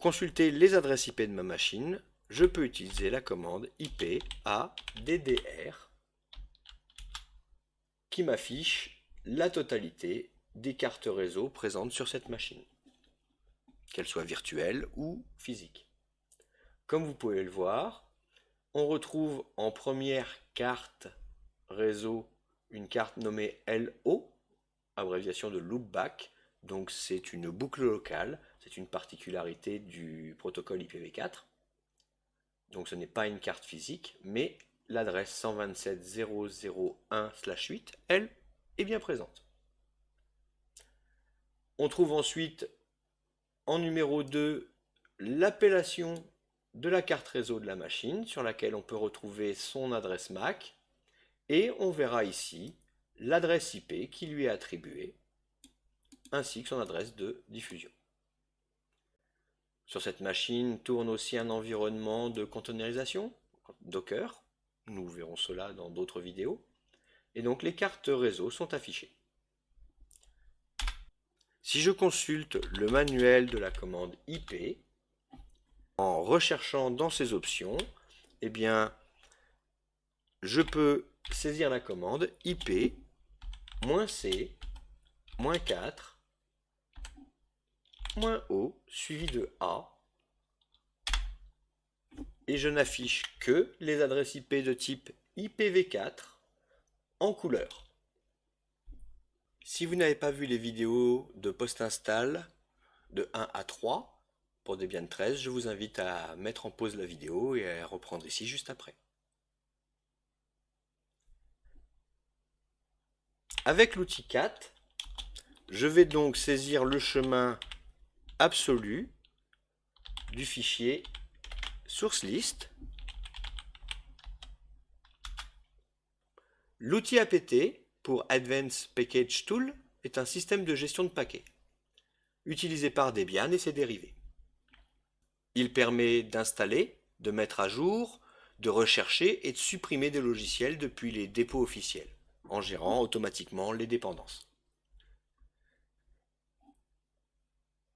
consulter les adresses IP de ma machine, je peux utiliser la commande IP ADDR qui m'affiche la totalité des cartes réseau présentes sur cette machine, qu'elles soient virtuelles ou physiques. Comme vous pouvez le voir, on retrouve en première carte réseau une carte nommée LO, abréviation de loopback, donc c'est une boucle locale, c'est une particularité du protocole IPv4. Donc ce n'est pas une carte physique, mais l'adresse 127.0.0.1/8, elle, est bien présente. On trouve ensuite en numéro 2 l'appellation de la carte réseau de la machine sur laquelle on peut retrouver son adresse MAC et on verra ici l'adresse IP qui lui est attribuée ainsi que son adresse de diffusion. Sur cette machine tourne aussi un environnement de containerisation, Docker, nous verrons cela dans d'autres vidéos, et donc les cartes réseau sont affichées. Si je consulte le manuel de la commande IP, en recherchant dans ces options, eh bien, je peux saisir la commande IP -C -4 -O suivi de A et je n'affiche que les adresses IP de type IPv4 en couleur. Si vous n'avez pas vu les vidéos de post-install de 1 à 3 pour Debian 13, je vous invite à mettre en pause la vidéo et à reprendre ici juste après. Avec l'outil cat, je vais donc saisir le chemin absolu du fichier source list. L'outil apt pour Advanced Package Tool est un système de gestion de paquets utilisé par Debian et ses dérivés. Il permet d'installer, de mettre à jour, de rechercher et de supprimer des logiciels depuis les dépôts officiels, en gérant automatiquement les dépendances.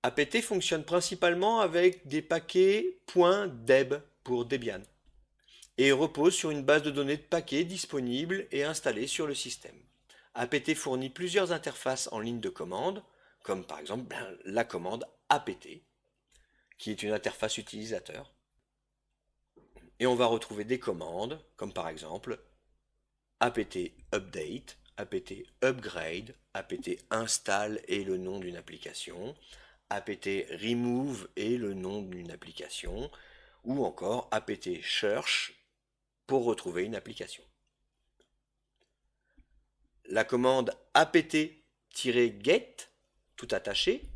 apt fonctionne principalement avec des paquets .deb pour Debian et repose sur une base de données de paquets disponible et installée sur le système. apt fournit plusieurs interfaces en ligne de commande, comme par exemple la commande apt, qui est une interface utilisateur. Et on va retrouver des commandes, comme par exemple apt update, apt upgrade, apt install et le nom d'une application, apt remove et le nom d'une application, ou encore apt search pour retrouver une application. La commande apt-get, tout attaché,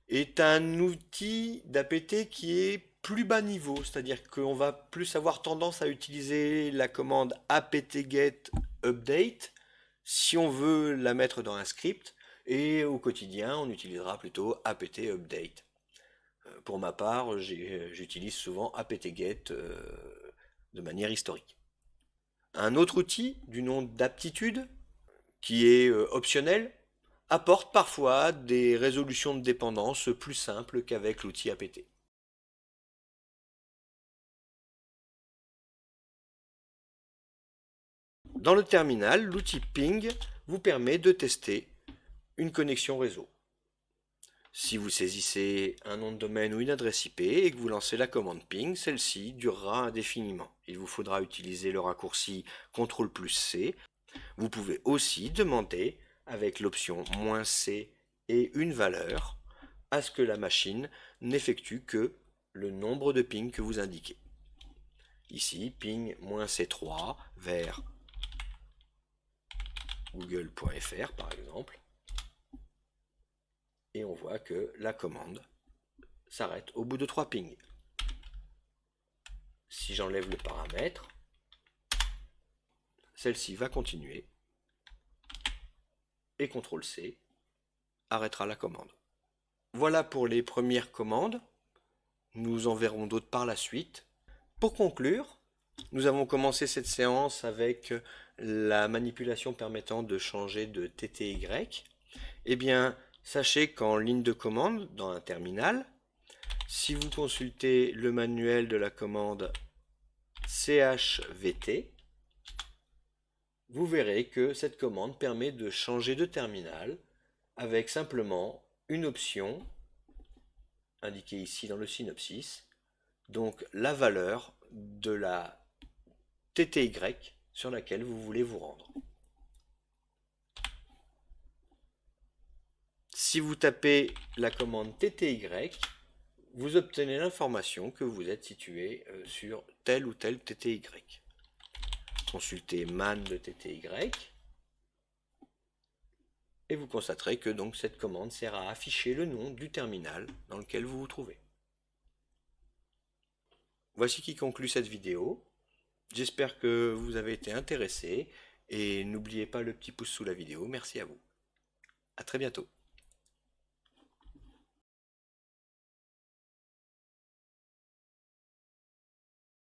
est un outil d'apt qui est plus bas niveau, c'est-à-dire qu'on va plus avoir tendance à utiliser la commande apt-get update si on veut la mettre dans un script, et au quotidien on utilisera plutôt apt-update. Pour ma part, j'utilise souvent apt-get de manière historique. Un autre outil du nom d'aptitude, qui est optionnel, apporte parfois des résolutions de dépendance plus simples qu'avec l'outil apt. Dans le terminal, l'outil ping vous permet de tester une connexion réseau. Si vous saisissez un nom de domaine ou une adresse IP et que vous lancez la commande ping, celle-ci durera indéfiniment. Il vous faudra utiliser le raccourci CTRL+C. Vous pouvez aussi demander, avec l'option -C et une valeur, à ce que la machine n'effectue que le nombre de pings que vous indiquez. Ici, ping -C3 vers google.fr par exemple. Et on voit que la commande s'arrête au bout de 3 pings. Si j'enlève le paramètre, celle-ci va continuer et CTRL-C arrêtera la commande. Voilà pour les premières commandes. Nous en verrons d'autres par la suite. Pour conclure, nous avons commencé cette séance avec la manipulation permettant de changer de TTY. Eh bien, sachez qu'en ligne de commande, dans un terminal, Si vous consultez le manuel de la commande chvt, vous verrez que cette commande permet de changer de terminal avec simplement une option indiquée ici dans le synopsis, donc la valeur de la TTY sur laquelle vous voulez vous rendre. Si vous tapez la commande TTY, vous obtenez l'information que vous êtes situé sur tel ou tel TTY. Consultez man de TTY et vous constaterez que donc cette commande sert à afficher le nom du terminal dans lequel vous vous trouvez. Voici qui conclut cette vidéo. J'espère que vous avez été intéressé et n'oubliez pas le petit pouce sous la vidéo. Merci à vous. À très bientôt.